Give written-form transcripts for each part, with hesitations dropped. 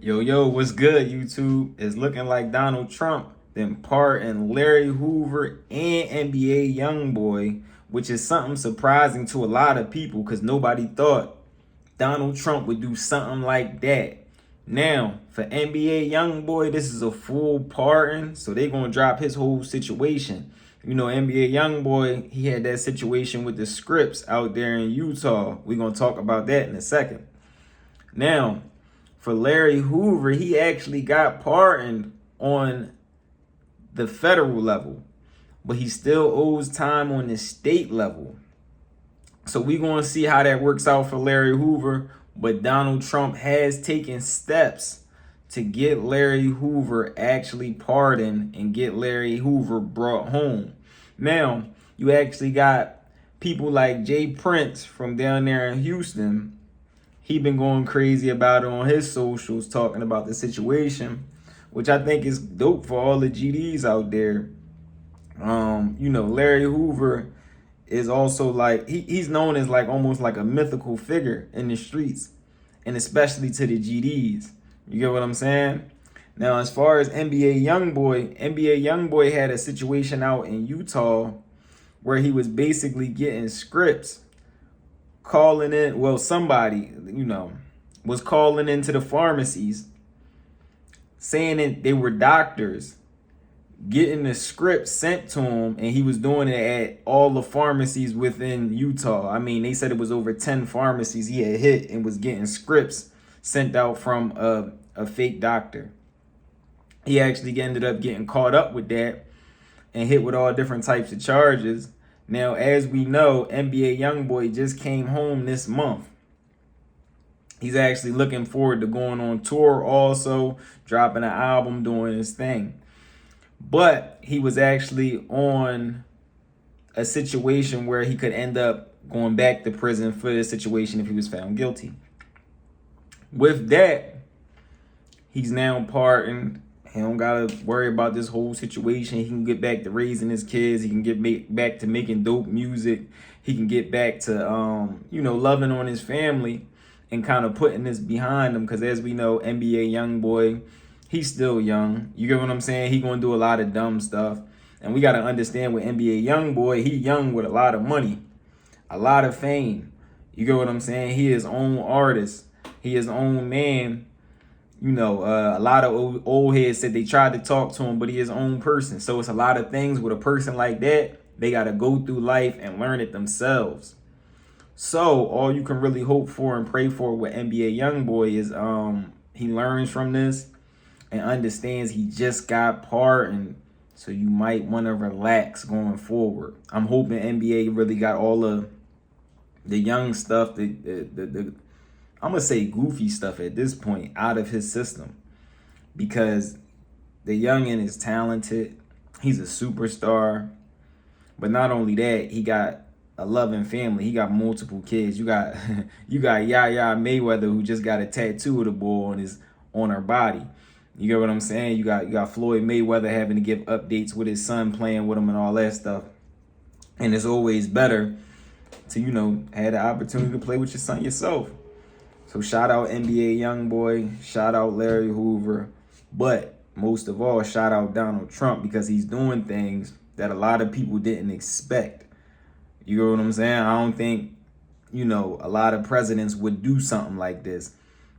Yo, what's good, YouTube? It's looking like Donald Trump then pardoned Larry Hoover and NBA YoungBoy, which is something surprising to a lot of people because nobody thought Donald Trump would do something like that. Now, for NBA YoungBoy, this is a full pardon, so they're going to drop his whole situation. You know, NBA YoungBoy, he had that situation with the scripts out there in Utah. We're going to talk about that in a second. Now, for Larry Hoover, he actually got pardoned on the federal level, but he still owes time on the state level. So we're going to see how that works out for Larry Hoover, but Donald Trump has taken steps to get Larry Hoover actually pardoned and get Larry Hoover brought home. Now, you actually got people like Jay Prince from down there in Houston. He been going crazy about it on his socials, talking about the situation, which I think is dope for all the GDs out there. You know, Larry Hoover is also like, he's known as like almost like a mythical figure in the streets, and especially to the GDs. You get what I'm saying? Now, as far as NBA YoungBoy had a situation out in Utah where he was basically getting scripts, calling in, well, somebody, was calling into the pharmacies saying that they were doctors, getting the script sent to him, and he was doing it at all the pharmacies within Utah. I mean, they said it was over 10 pharmacies he had hit and was getting scripts sent out from a fake doctor. He actually ended up getting caught up with that and hit with all different types of charges. Now, as we know, NBA YoungBoy just came home this month. He's actually looking forward to going on tour, also dropping an album, doing his thing. But he was actually on a situation where he could end up going back to prison for this situation if he was found guilty. With that, he's now pardoned. He don't gotta worry about this whole situation. He can get back to raising his kids. He can get back to making dope music. He can get back to, loving on his family and kind of putting this behind him. Because as we know, NBA YoungBoy, he's still young. You get what I'm saying? He gonna do a lot of dumb stuff. And we gotta understand with NBA YoungBoy, he young with a lot of money, a lot of fame. You get what I'm saying? He his own artist. He his own man. A lot of old heads said they tried to talk to him, but he his own person. So it's a lot of things with a person like that. They got to go through life and learn it themselves. So all you can really hope for and pray for with NBA YoungBoy is he learns from this and understands he just got pardoned. So you might want to relax going forward. I'm hoping NBA really got all of the young stuff, the I'm going to say goofy stuff at this point out of his system, because the youngin is talented. He's a superstar. But not only that, he got a loving family. He got multiple kids. You got Yaya Mayweather, who just got a tattoo of the bull on her body. You get what I'm saying? You got Floyd Mayweather having to give updates with his son, playing with him and all that stuff. And it's always better to, have the opportunity to play with your son yourself. So shout out NBA YoungBoy, shout out Larry Hoover, but most of all, shout out Donald Trump, because he's doing things that a lot of people didn't expect. You know what I'm saying? I don't think, a lot of presidents would do something like this.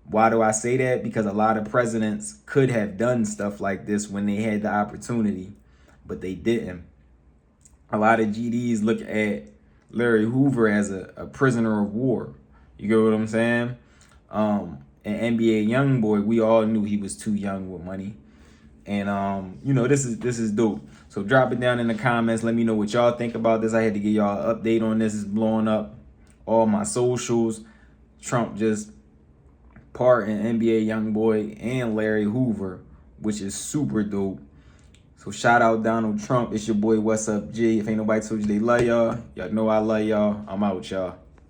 Why do I say that? Because a lot of presidents could have done stuff like this when they had the opportunity, but they didn't. A lot of GDs look at Larry Hoover as a prisoner of war. You get what I'm saying? And NBA YoungBoy, we all knew he was too young with money. And this is dope. So drop it down in the comments. Let me know what y'all think about this. I had to give y'all an update on this. It's blowing up all my socials. Trump just pardoned NBA YoungBoy and Larry Hoover, which is super dope. So shout out Donald Trump. It's your boy, What's Up G. If ain't nobody told you they love y'all, y'all know I love y'all. I'm out, y'all.